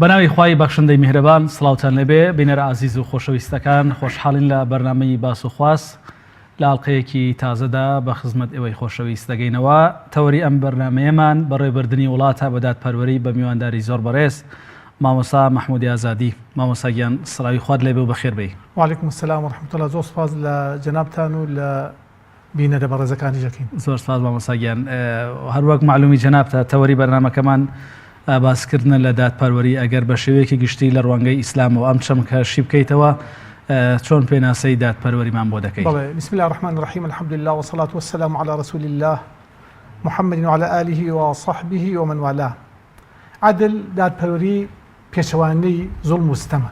بەناوی خوای بەخشندەی میهرەبان سڵاوتان لەبێ بینەرە عزیز و خۆشەویستەکان خۆشحاڵین لە بەرنامەی باس و خواست لە ئاڵلقەیەکی تازەدا بە خزمەت ئێوەی خۆشەویست دەگەینەوە تەوەری ئەم بەرنامەیەمان بەڕێوەبردننی وڵاتە بە دادپەروەری بە میوانداری زۆر بەڕێز مامۆستا محمودی ئازادی. مامۆستاگیان سڵاوی خوارد لێبێ و بەخێر بێی. وعلیکم السلام ورحمة الله. زۆر سپاس لە جەنابتان و لە بینەرە بەڕێزەکانی ژەکەین. زۆر سپاس مامۆستاگیان. هەروەک معلومی جەنابتە تەوەری بەرنامەکەمان باسکردنە لە دادپەروەری ئەگەر بە شێوەیەکی گشتی لە ڕوانگەی ئیسلام و ئەم چەمکەشی بکەیتەوە چۆن پێناسەی دادپەروەریمان بۆ دەکەیت؟ بسم الله الرحمن الرحيم الحمد لله والصلاة والسلام على رسول الله محمد وعلى آله وصحبه ومن والاه. عدل دادپەروەری پێشەوانەی زوڵم و ستەمە.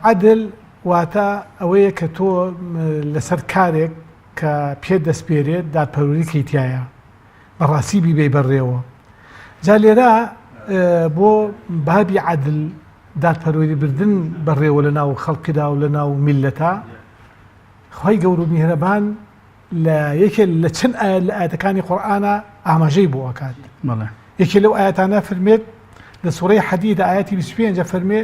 عدل واتە ئەوەیە کە تۆ لەسەر کارێک کە پێ دەستپێرێت دادپەروەری کەیتایە بەڕاستی بیبێ بەڕێوە. جا لێرە بۆ بابی عدل دادپەروەری بردن بەڕێوە لە ناو خەڵکیدا و لە ناو میلەتە خوای گەور و میهرەبان لە یەکێ لە چەند ئاەت لە ئاەتەکانی قورئانە ئاماژەی بۆ ئەکات. یەکێ لەو ئاەتانە فەرمێت لە سوورەی حەدید ئاەتی 25 فەرمێ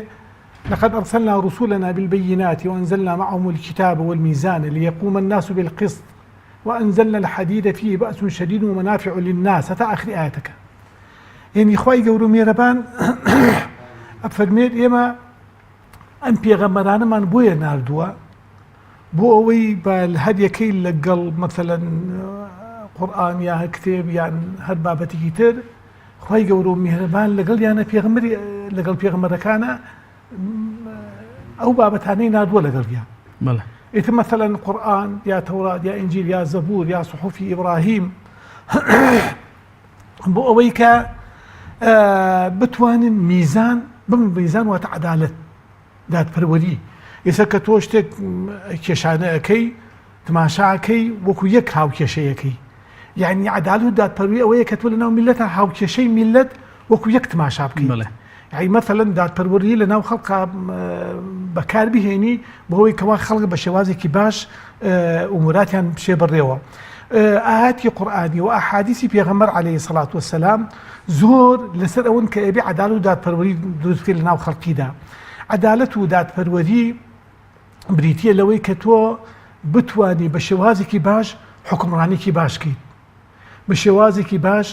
لقد أرسلنا رسولنا بالبينات وأنزلنا معهم الكتاب والميزان ليقوم الناس بالقسط وأنزلنا الحديد فيه بأس شديد ومنافع للناس حتى آخر آياتك. يعني خوای گەور و میهرەبان ئەفەرمێت ئێمە ئەم پێغەمبەرانەمان بۆیە ناردووە بۆ ئەوەی بە هەر یەکەی لەگەڵ مەثەلەن قورئان یا کتێب یان هەر بابەتێکی تر خوای گەور و میهرەبان لەگەڵ یانە پێغەمبەری لەگەڵ پێغەمبەرەکانە ئەو بابەتانەی ناردووە لەگەڵیان. ئیتر مەثەلەن قورئان یا تەورات یا ئینجیل یا زەبور یا صحوفی ئیبراهیم بۆ ئەوەی کە بتوانن میزان میزان واتە عەدالەت دادپەروەری. ئێستا کە تۆ شتێک کێشانە ئەەکەی تماشاکەی وەکو یەک هاوکێشەیەکەی یعنی عەدالەت و دادپەروەری ئەوەیە کە تۆ لە ناو میلەتە هاوکێشەی میلەت وەکو یەک تماشا بکەیت. يعني مثلا دادپەروەری لە ناو خەڵقا بەکار بهێنی بۆەوەی کەوا خەڵک بە شێوازێکی باش ئوموراتیان بچێ بەڕێوە. ئاەتی قورئانی و ئەحادیسی پێغەمبەر عەلەیهی سەڵات وەسەلام زۆر لەسەر ئەوەن کە ئەبێ عەدالەت و دادپەروەری دروست بکرێت لە ناو خەڵکیدا. عەدالەت و دادپەروەری بریتیە لەوەی کە تۆ بتوانی بە شێوازێکی باش حکمڕانێکی باش بکەیت، بە شێوازێکی باش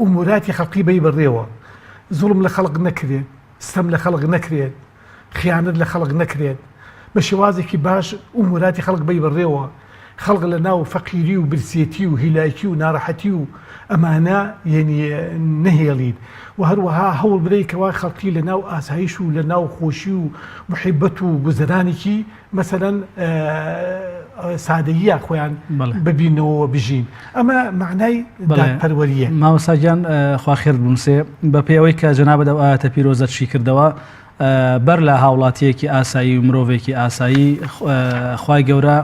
ئوموراتی خەڵکی بەی بەڕێوە. زوڵم لە خەڵق نەکرێت، ستەم لە خەڵق نەکرێت، خیانەت لە خەڵق نەکرێت، بە شێوازێکی باش ئوموراتی خەڵق بەی بەڕێوە. خەڵق لە ناو فەقیری و برسێتی و هیلایکی و ناڕەحەتی و ئەمانە یعنی نەهێڵید و هەروەها هەوڵ بدەیت کەوا خەڵکی لە ناو ئاسایش و لە ناو خۆشی و محیبەت و گوزەرانێکی مەسەلەن سادەییە خۆیان ببینەوە بژین. ئەمە معنای دادپەروەریە. مامۆستاگیان خوا خێر بنووسێ بە پێی کە جەنابەت ئەو ئاەتە پیرۆزە چی کردەوە بەر لە هاوڵاتیەکی ئاسایی و مرۆڤێکی ئاسایی خوای گەورە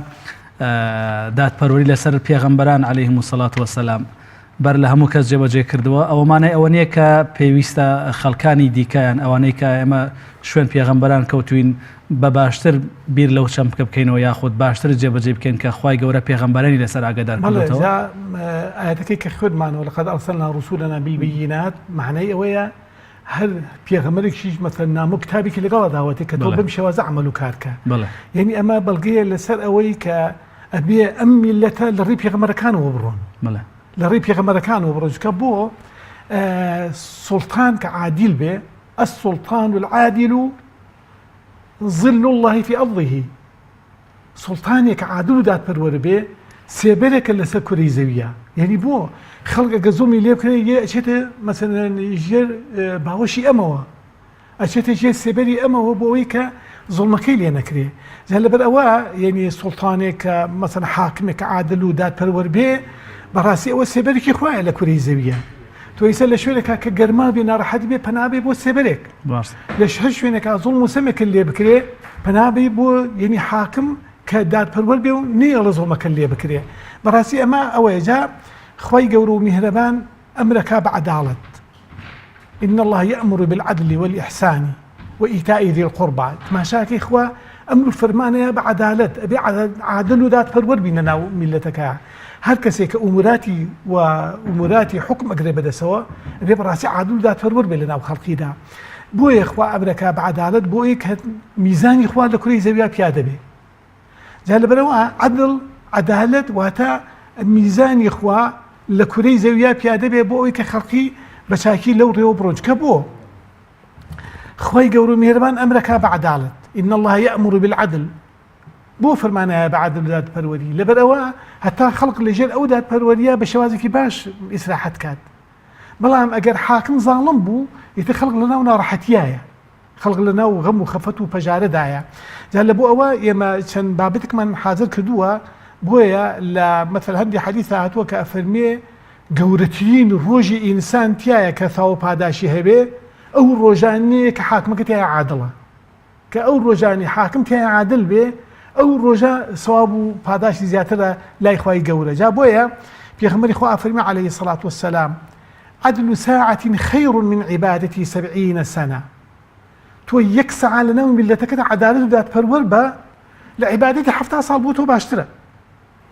دادپەروەری لەسەر پێغەمبەران عەلەیهیمو سەڵات وەسەلام بەر لە هەموو کەس جێبەجێ کردووە. ئەوەمانەی ئەوە نییە کە پێویستە خەڵکانی دیکەیان ئەوانەی کە ئێمە شوێن پێغەمبەران کەوتوین بە باشتر بیر لەو چەمکە بکەینەوە یاخود باشتر جێبەجێ بکەین کە خوای گەورە پێغەمبەرانی لەسەر ئاگادار کردوێتەوە. ئاەتەکەی کە خوێنمانەوە لەقەد ئەرسەلنا رسولنا بالبەیینات معنای ئەوەیە هەر پێغەمبەرێکیش مەثەلەن نامۆ کتابێکی لەگەڵا داوەتێ کە تۆ بەم شێوازە عەمەل و کار کە. یعنی ئەمە بەڵگەیە لەسەر ئەوەی کە ئەبێ ئەم میلەتە لە ڕێی پێغەمبەرەکانەوە بڕۆن، لە ڕێی پێغەمبەرەکانەوە بڕۆن. کە بۆ سوڵتان کە عادیل بێ السلطان العادل ظل الله في أرضه. سوڵتانێک کە عادل و دادپەروەر بێ سێبەرێکە لەسەر کوڕەی زەویە. یعنی بۆ خەڵک ئەگە زوڵمی لێ بکرێ ئەچێتە مەسەلەن ژێر باوەشی ئەمەوە، ئەچێتە ژێر سێبەری ئەمەوە بۆ ئەوەی کە زوڵمەکەی لێ نەکرێ. جا لەبەر ئەوە یعنی سوڵتانێک کە مەسەلەن حاکمێک کە عادل و دادپەروەر بێ بەڕاستی ئەوە سێبەرێکی خوایە لە کوڕەی زەویە. تۆ ئێستا لە شوێنێکا کە گەرما بێ ناڕەحەت بێ پەنا بێ بۆ سێبەرێک، لە هەر شوێنێکا زوڵم و سەمێکە لێ بکرێ پەنا بێ بۆ یعنی حاکم کە دادپەروەر بێ و نێڵە زوڵمەکە لێ بکرێ. بەڕاستی ئەمە ئەوەیە. جا خوای گەورە و میهرەبان ئەمرەکا بە عەداڵەت. إن الله يأمر بالعدل والإحسان وإيتاء ذي القربى. تماشاکەی خوا ئەمر و فەرمانەیە بە عەدالەت ئەبێ عادل و دادپەروەر بینە ناو میلەتەکە. هەر کەسێک کە ئوموراتی حکم ئەگرێ بەدەسەوە بێ بەڕاستی عادل دادپەروەر بێ لە ناو خەڵقیدا. بۆیە خوا ئەمرەکە بە عەدالەت بۆیە کە میزانی خوا لە کوڕی زەویا پیادە بێ. جا لەبەرەوە عەدڵ عەدالەت واتە میزانی خوا لە کوڕی زەویا پیادە بێ بۆ ئەوەی کە خەڵقی بە چاکی لەو ڕێوە بڕۆن. کە بۆ خوای گەورە و میهرەبان ئەمرەکە بە عەدالەت إن الله يأمر بالعدل بۆ فەرمانایە بە عەدل دادپەروەری لەبەرەوە هەتا خەڵق لەژێر ئەو دادپەروەریە بە شێوازێکی باش ئیسراحەت کات. بەڵام ئەگەر حاکم زاڵم بوو ئیتر خەڵق لەناو ناڕەحەتیایە، خەڵق لەناو غەم و خەفەت و پەژارەدایە. جا لە بۆ ئەوە ئێمە چەند بابەتێکمان حاضر کردووە بۆیە لە مەثەل هەندی حەدیثە هاتووە کە ئەفەرمێ گەورەترین ڕۆژی ئینسان تایە کە تاوە پاداشی هەبێ ئەو ڕۆژانەیە کە حاکمەکە تایە عادڵە، کە ئەو ڕۆژانی حاکم تایە عادل بێ ئەو ڕۆژە سەواب و پاداشی زیاترە لای خوای گەورە. جا بۆیە پێغەمبەری خوا ئەفەرمێ عەلەیهی سەڵات وەسەلام عدل ساعة خير من عبادة 70 سنة. تو یەک سەعە لەناو میلەتەکەدا عەدالەت و دادپەروەر بە لە عیبادەتی 70 ساڵ بۆ تۆ باشترە.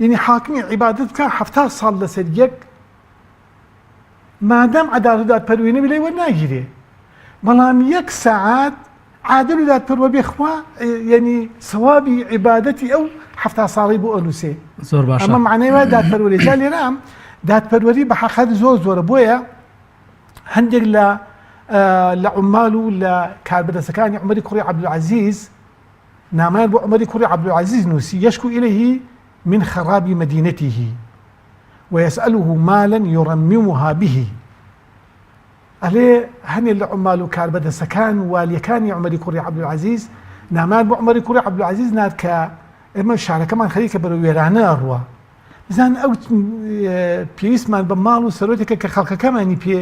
یعنی حاکمی عیبادەت بکە 70 ساڵ لەسەر یەک مادام عەدالەت و دادپەروەری نەبی لای وەرناگیرێ. بەڵام یەک سەعات عادل و دادپەروەر بێ خوا یعنی سەوابی عیبادەتی ئەو 70 ساڵی بۆ ئەنووسێ. زۆر باشە. ئەمە معنای وایە دادپەروەری. جا لێرە دادپەروەری بە حەقیقەت زۆرە. بۆیە هەندێک لە عمال و لە کاربەدەستەکانی عومەری کوڕی عەبدولعەزیز نامان بۆ عومەری کوڕی عەبدولعەزیز نووسی يشكو إليه من خراب مدينته ويسأله مالا يرممها به. ئەلێ هەنێ لە عمال و کاربەدەستەکان والیەکانی عومەری کوڕی عەبدولعەزیز نامان بۆ عومەری کوڕی عەبدولعەزیز نات کە ئێمە شارەکەمان خەریکە بەرەو وێرانە ئەڕوە. بزان ئەو پێویستمان بە ماڵ و سەرۆتێکە کە خەڵکەکەمانی پێ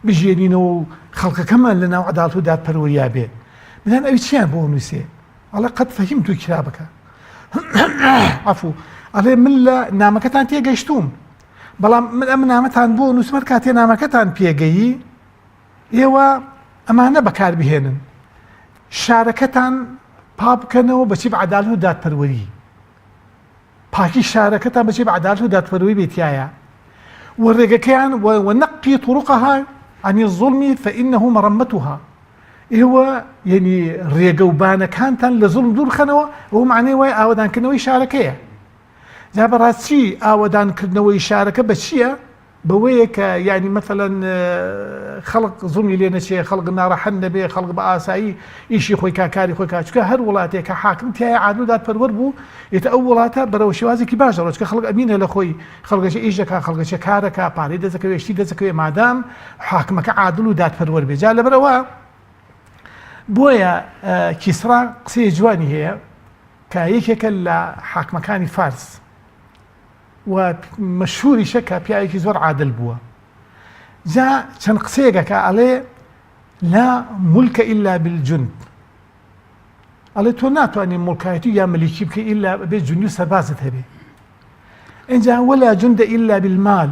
بژێنینەوە و خەڵکەکەمان لە ناو عەدالەت و دادپەروەرییا بێ. بزان ئەوی چیان بۆ نووسێ؟ ئەڵێ قەد فەهیمتو کتابەکە عەفوو ئەڵێ من لە نامەکەتان تێگەیشتوم، بەڵام من ئەم نامەتان بۆ نووسمەر کاتێ نامەکەتان پێگەیی ئێوە ئەمانە بەکاربهێنن، شارەکەتان پا بکەنەوە بەچی بە عەدالەت و دادپەروەری. پاکی شارەکەتان بەچی بە عەدالەت و دادپەروەری بێتیایە وەڕێگەکەیان وەنەقی طرقها عن الظلم فإنه مرمتها. ئێوە یعنی ڕێگە و بانەکانتان لە زوڵم دوور بخەنەوە، ئەوە معنەی وایە ئاوەدانکردنەوەی شارەکەیە. جا بەڕاستی ئاوەدانکردنەوەی شارەکە بە چییە؟ بەوەیە کە یعنی مەثەڵەن خەڵق زوڵمی لێ نەچێ، خەڵق ناڕەحەت نەبێ، خەڵق بە ئاسایی ئیشی خۆی کاری خۆی کا. چونکە هەر وڵاتێک کە حاکم تایە عادل و دادپەروەر بوو ئێتە ئەو وڵاتە بەرەو شێوازێکی باش دەڕۆ، چونکە خەڵق ئەمینە لە خۆی، خەڵکەکە ئیش دەکا، خەڵکەکە کارەکە، پارەی دەزەکەوێ، شتی دەزەکەوێ، مادام حاکمەکە عادل و دادپەروەر بێ. جا لەبەرەوە بۆیە کیسرا قسەی جوانی هەیە کە یەکێکە لە حاکمەکانی فارس و مەشهوریشە کە پیاوێکی زۆر عادل بووە. جا چەند قسەیەکە ئەڵێ لا مولکە ئیلا بالجند. ئەڵێ تۆ ناتوانێ مڵکایەتی یا مەلیکی بکەی ئیلا بێ جوندی و سەربازت هەبێ. ئینجا وەلا جوندە ئیلا بالمال.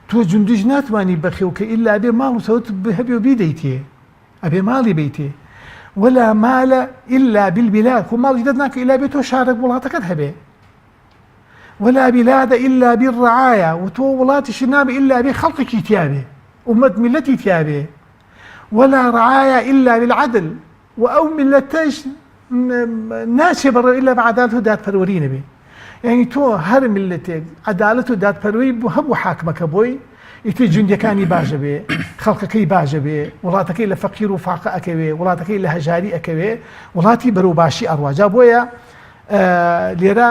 تۆ جوندیش ناتوانی بەخێوکە ئیلا بێ ماڵ و سەوت هەبێ و بیدەیتێ، ئەبێ ماڵی بیتێ. ولا مال إلا بالبلاد. خو ماڵی دەست ناکە ئیلا بێ تۆ شارێک وڵاتەکەت هەبێ. ولا بلاد إلا بالرعاية. وتو وڵاتیش نابێ إلا بێ خەڵقێکی تیابێ، ئومەت میلەتی تیابێ. ولا رعاية إلا بالعدل. وأو ملتش ناچێ بەڕێ إلا بەعەدالەت و دادپەروەری نەبێ. یعنی تۆ هەر میلەتێک عەدالەت و دادپەروەری بوو هەبوو حاکمەکە بۆی ئیتر جوندەکانی باشە بێ، خەڵکەکەی باشە بێ، وڵاتەکەی لە فەقیر و فاقە ئەکەوێ، وڵاتەکەی لە هەژاری ئەکەوێ، وڵاتی بەرەو باشی ئەڕوا. جا بۆیە لێرە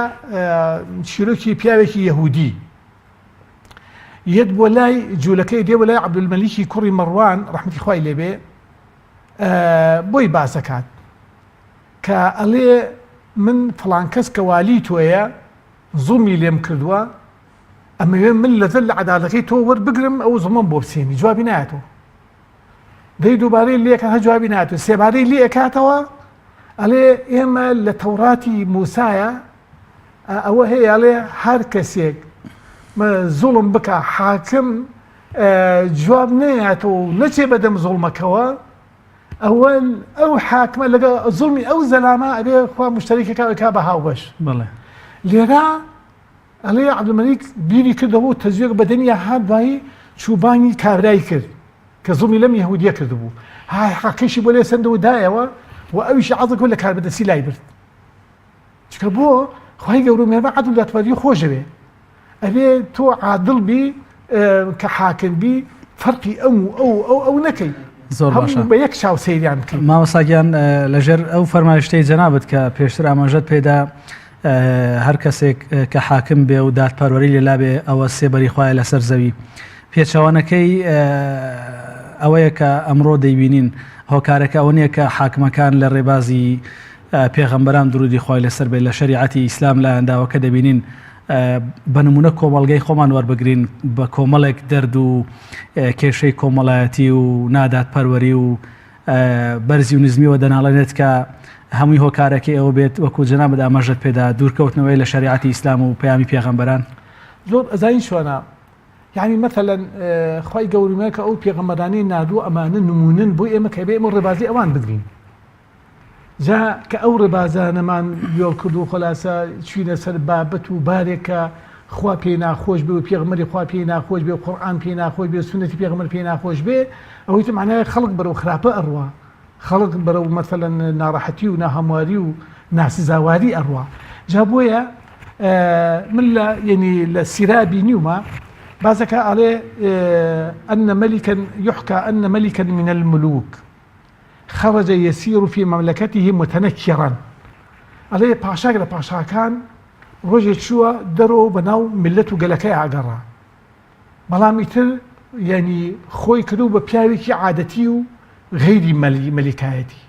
چیرۆکی پیاوێکی یەهودی یەت بۆ لای جوولەکەی دێ بۆ لای عەبدولمەلیکی کوڕی مەڕوان ڕەحمەتی خوای لێبێ بۆی باسەکات کە ئەڵێ من فڵان کەس کە والی تۆیە زوڵمی لێم کردووە، ئەمەوێ من لەزەر لە عەدالەتەکەی تۆ وەربگرم ئەو زوڵمم بۆ بسێنی. جوابی نایەتەوە. دەی دووبارەی لێ ئەکات، جوابی نایەتەوە. سێبارەی لێ ئەکاتەوە ئەڵێ ئێمە لە تەوراتی موسایە ئەوە هەیە، ئەڵێ هەر کەسێک زوڵم بکە حاکم جواب نەیاتەوە و نەچێ بەدەم زوڵمەکەوە، ئەو حاکمە لەگە زوڵمی ئەو زەلامە ئەبێ خوا مشتەریکەکە بە هاوبەش. بەڵێ لێرە ئەڵێ عەبدولمەلیک بیری کردەوە و تەزویق بە دنیا هات دوایی چوبانی کابرای کرد کە زوڵمی لەم یەهودیە کردبوو حەقیشی بۆ لێ سندەوە دایەوە و ئەویشی عەزە کرد لە کاربەدەستی لای برد چکە بۆ خوای گەورە مێربە عەدڵ و دادپەروەری خۆشەوێ ئەبێ تۆ عادڵ بی کە حاکم بی فەرقی ئەو نەکەی زۆر باشە بە یەک چاو سەیریان بکەین. مامۆستاگیان لەژێر ئەو فەرمایشتەی جەنابەت کە پێشتر ئاماژەت پێدا هەر کەسێک کە حاکم بێ و دادپەروەری لێلا بێ ئەوە سێبەری خوایە لەسەر زەوی پێچەوانەکەی ئەوەیە کە ئەمڕۆ دەیبینین هۆکارەکە ئەوە نییە کە حاکمەکان لە ڕێبازی پێغەمبەران درودی خوای لەسەر بێت لە شەریعەتی ئیسلام لە ئەنداوەکە دەبینین بە نمونە کۆمەڵگەی خۆمان وەربگرین بە کۆمەڵێک دەرد و کێشەی کۆمەڵایەتی و نادادپەروەری و بەرزی و نزمیەوە دەناڵێنێت کە هەمووی هۆکارەکەی ئەوە بێت وەکو جەنابەت ئاماژەت پێدا دوورکەوتنەوەی لە شەریعەتی ئیسلام و پەیامی پێغەمبەران زۆر ئەزاین شوانە یعنی مەثەلەن خوای گەورەی کە ئەو پێغەمبەرانەی نادووە ئەمانە نمونن بۆ ئێمە کە بێ ئێمە ڕێبازی ئەوان بگرین جا کە ئەو ڕێبازانەمان یۆڵ کرد و خۆلاسە چوینە سەر بابەت و بارێکە خوا پێی ناخۆش بێ و پێغەمبەری خوا پێی ناخۆش بێ و قورئان پێی ناخۆش بێ سنەتی پێغەمبەر پێی ناخۆش بێ ئەوەی معنای خەڵک بەرەو خراپە ئەڕوا خەڵک بەرەو مەثەلەن ناڕەحەتی و ناهەمواری و ناسزاواری ئەڕوا جا بۆیە من لە یعنی لە سیرا بینیومە بازەکە ئەڵێ ئەن مەلیکا يحكى أن ملكا من الملوك خرج يسير في مملكته متنكرا ئەڵێ پاشاک لە پاشاکان ڕۆژێک چووە دەرەوە بەناو ملەت و گەلەکەی ئاگەڕا بەڵام ئیتر یعنی خۆی کردو بە پیاوێکی عادەتی و غەیری مەلیکایەتی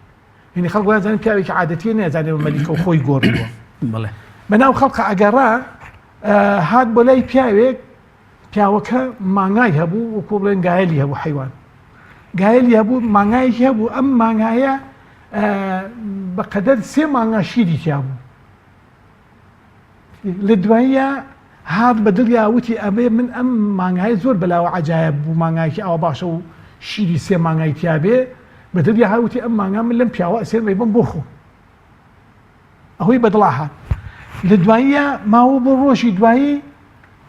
یعنی خەڵک وازانن پیاوێکی عادەتی نەزانێ بە مەلیکە و خۆی گۆڕیوە بڵێ بەناو خەڵکە ئەگەڕا هات بۆ لای پیاوێک پیاوەکە مانگای هەبوو وەکو بڵێن گایەلی هەبوو حیوان گایەلی هەبوو مانگایەکی هەبوو ئەم مانگایە بەقەدەر 3 مانگا شیری تیا بوو لە دواییە هات بە دڵیا وتی ئەبێ من ئەم مانگای زۆر بەلاوە عەجایب بوو مانگایەکی ئەوە باشە و شیری 3 مانگای تیا بێ بە دڵیا هاوتی ئەم مانگا من لەم پیاوە ئەسێر بم بۆ خۆ ئەوەی بەدڵا هات لە دواییە ماوە بۆ ڕۆژی دوایی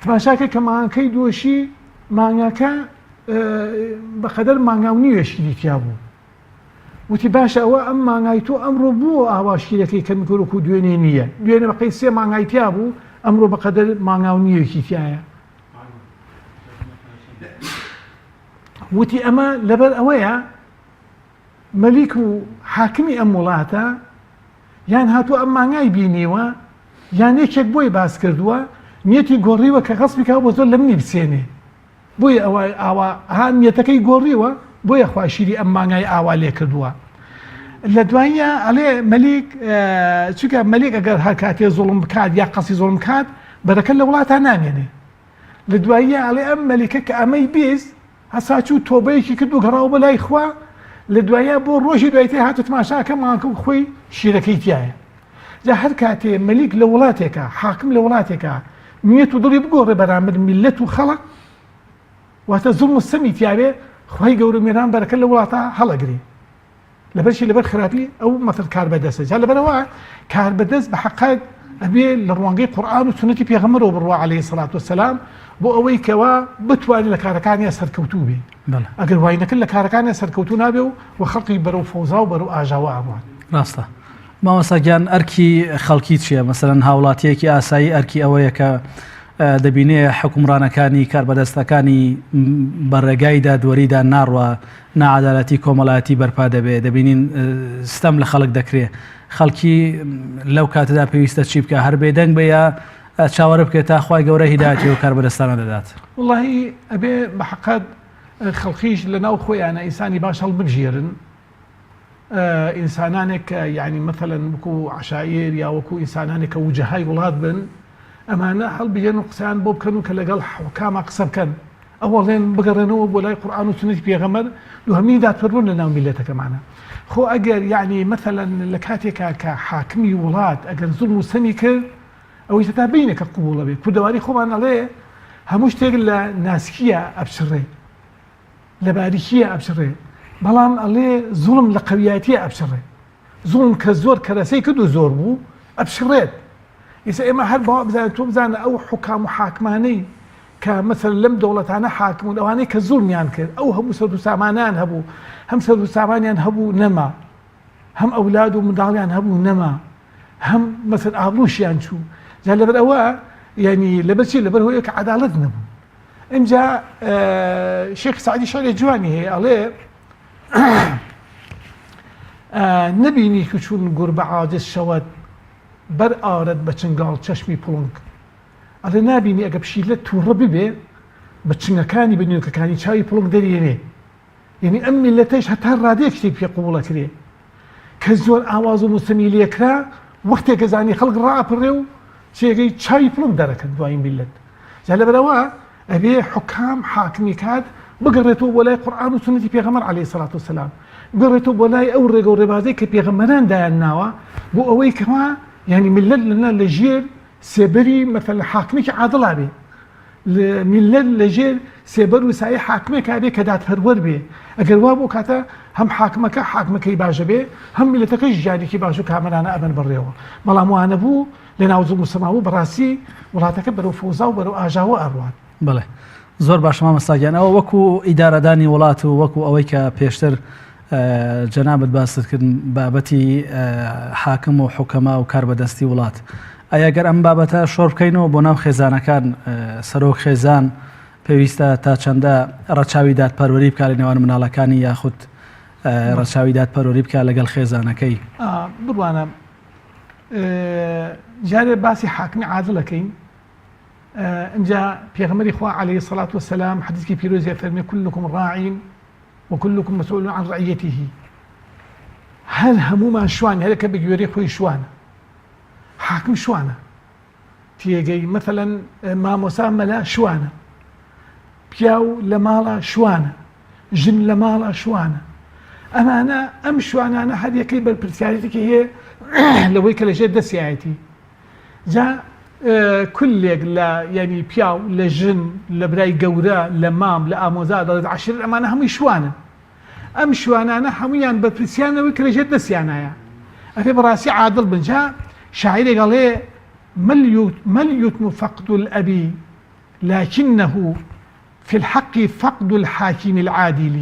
تماشاکە کە مانگەکەی دۆشی مانگاکە بەقەدەر مانگاو نیوە شیری تیا بوو وتی باشە ئەوە ئەم مانگای تۆ ئەمڕۆ بووە ئاوا شیرەکەی کە میکۆرۆک و دوێنێ نییە دوێنێ بەقەی 3 مانگای تیا بوو ئەمڕۆ بەقەدەر مانگاو نیوەکی تایە وتی ئەمە لەبەر ئەوەیە مەلیک و حاکمی ئەم وڵاتە یان هاتووە ئەم مانگای بینیوە یان یەکێک بۆی باس کردووە نیەتی گۆڕیوە کە غەسبی کا بۆ زۆر لە منی بسێنێ بۆیە ئەوە ها نیەتەکەی گۆڕیوە بۆیە خوا شیری ئەم مانگای ئاوا لێ کردووە لە دواییە ئەڵێ مەلیک چونکە مەلیک ئەگەر هەر کاتێ زوڵم بکات یا قەسی زوڵم بکات بەرەکەت لە وڵاتە نامێنێ لە دواییە ئەڵێ ئەم مەلیکە کە ئەمەی بیست هەسا چوو تۆبەیەکی کرد و گەڕاوە بەلای خوا لە دواییە بۆ ڕۆژی دوایتر هاتو تماشاکە مانگە خۆی شیرەکەی تایە جا هەر کاتێ مەلیک لە وڵاتێکە حاکم لە وڵاتێکە نیەت و دڵی بگۆڕێ بەرامبەر میلەت و خەڵک واتە زوڵم و سەمی تیاوێ خوای گەورە میێران بەرەکەت لە وڵاتە هەڵەگرێ لەبەرشی لەبەر خراپی ئەو مەثل کاربەدەستە جا لەبەرەوە کاربەدەست بە حەقایق ئەبێ لە ڕوانگەی قورئان و سنەتی پێغەمبەرەوە بڕوا عەلەیهی سەڵات وسەلام بۆ ئەوەی کەوا بتوانێت لە کارەکانیان سەرکەوتوو بێ ئەگەر وای نەکرد لە کارەکانیان سەرکەوتوو نابێ و خەڵکی بەرەو فەوزا و بەرەو ئاژاوە ئاوان ڕاستە مامۆستاگیان ئەرکی خەڵکی چییە مەسەلەن هاوڵاتیەکی ئاسایی ئەرکی ئەوەیە کە دەبینێ حکومڕانەکانی کاربەدەستەکانی بەڕێگای دادوەریدا ناڕوە نەعەدالەتی کۆمەڵایەتی بەرپا دەبێ دەبینین ستەم لە خەڵک دەکرێ خەڵکی لەو کاتەدا پێویستە چی بکە هەر بێدەنگ بە یا چاوەڕە بکێت تا خوای گەورە هیدایەتی و کاربەدەستانە دەدات وڵڵاهی ئەبێ بە حەقەت خەڵکیش لەناو خۆیانە ئینسانی باش هەڵبژێرن ئینسانانێک کە یعنی مەثەلەن وەکو عەشایر یا وەکو ئینسانانێک کە وجەهای وڵات بن ئەمانە هەڵبژێن و قسەیان بۆ بکەن و کە لەگەڵ حوکامە قسە بکەن ئەوەڵێن بگەڕێنەوە بۆ لای قورئان و سنەتی پێغەمبەر دووهەمین دادپەروەر لە ناو میلەتەکەمانە خۆ ئەگەر یعنی مەثەلەن لە کاتێکا کە حاکمی وڵات ئەگەر زوڵم و سەمی کرد ئەوەی تا بینێکە قوبوڵە بێت کوردەواری خۆمان ئەڵێ هەموو شتێک لە ناسکیە ئەبچڕێ لە باریکیە ئەبچڕێ بەڵام ئەڵێ زوڵم لە قەویەتیە ئەبچڕێ زوڵم کە زۆر کەرەسەی کرد و زۆر بوو ئەبچڕێت ئێستا ئێمە هەر بەوا بزانێت تۆ بزانە ئەو حکام و حاکمانەی کە مەسەڵەن لەم دەوڵەتانە حاکم و ئەوانەی کە زوڵمیان کرد ئەو هەموو سەد و سامانیان هەبوو هەم سەد و سامانیان هەبوو نەما هەم ئەولاد و منداڵیان هەبوو نەما هەم مەسەڵ ئابڕوشیان چوو جا لەبەر ئەوە یعنی لەبەرچی لەبەر هۆیە کە عەداڵەت نەبوو اینجا شێخ سەعدی شعرێ جوانی هەیە ئەڵێ نبینی کە چون گوربە عاجز شەوەت بەر ئارەت بە چنگاڵ چەشمی پڵنگ ئەڵێ نبینی ئەگە پشیلەت تووڕە ببێ بە چنگەکانی بنوێکەکانی چاوی پڵنگ دەریێنێ یعنی ئەم میلەتەش هەتا ڕادەیە کتێب پێ قوبوڵە کرێ کە زۆر ئاواز و مستەمی لێکرا وەختێک کە زانی خەڵک ڕائەپڕێ و چێگەی چاوی پڵنگ دەرەکەن دوای میلەت جا لەبەرەوە ئەبێ حکام حاکمی کات بگەڕێتەوە بۆ لای قورئان و سنەتی پێغەمبەر عەلەیهی سەڵات وسەلام بگەڕێتەوە بۆ لای ئەو ڕێگە و ڕێبازەی کە پێغەمبەران دایان ناوە بۆ ئەوەی کەوا یعنی ملت لەنا لەژێر سێبەری مەثەڵەن حاکمێکی عادڵا بێ ملت لەژێر سێبەر و سایە حاکمێکا بێ کە دادپەروەر بێ ئەگەر وا بۆ کاتە هەم حاکمەکە حاکمەکەی باشە بێ هەم میلەتەکەش ژیانێکی باش و کامەرانە ئەبەن بڕێەوە بەڵام وانە بوو لە ناو زوڵم و سەما بوو بەڕاستی وڵاتەکە بەرەو فەوزا و بەرەو ئاژاوە ئەڕوان بەڵێ زۆر باش مامەستاگیان ئەوە وەکو ئیدارەدانی وڵات و وەکو ئەوەی کە پێشتر جەنابەت باستکردن بابەتی حاکم و حوکەما و کاربەدەستی وڵات ئایا گەر ئەم بابەتە شۆڕ بکەینەوە بۆ ناو خێزانەکان سەرۆک خێزان پێویستە تا چەندە ڕەچاوی دادپەروەری بکات لە نێوان مناڵەکانی یاخود ڕەچاوی دادپەروەری بکات لەگەڵ خێزانەکەی بڕوانە جارێ باسی حاکمی عادڵەکەین اینجا پێغەمبەری خوا عەلەیهی سەڵات وسەلام حەدیثی پیرۆزی فەرمێ كلكم راع وكلكم مسؤول عن رعيته هەر هەموومان شوان هەرەکە بە گوێرەی خۆی شوانە حاکم شوانە تێگەی مەثەڵەن مامۆسا مەلا شوانە پیاو لە ماڵە شوانە ژن لە ماڵە شوانە ئەمانە ئەم شوانانە هەر یەکەی بەرپرسیارەتێکی هەیە لەوەی کە لەژێر دەستیایەتی جا کولێک لە یعنی پیاو لە ژن لە برای گەورە لە مام لە ئامۆزا دەڵێت عەشیر ئەمانە هەمووی شوانن ئەم شوانانە هەمویان بەرپرسیانەوەی کە لەژێر دەستیانایە ئەفێ بەڕاستی عادڵ بن جا شاعرێک ئەڵێ من يتم فقد الأب لكنه في الحق فقد الحاكم العادل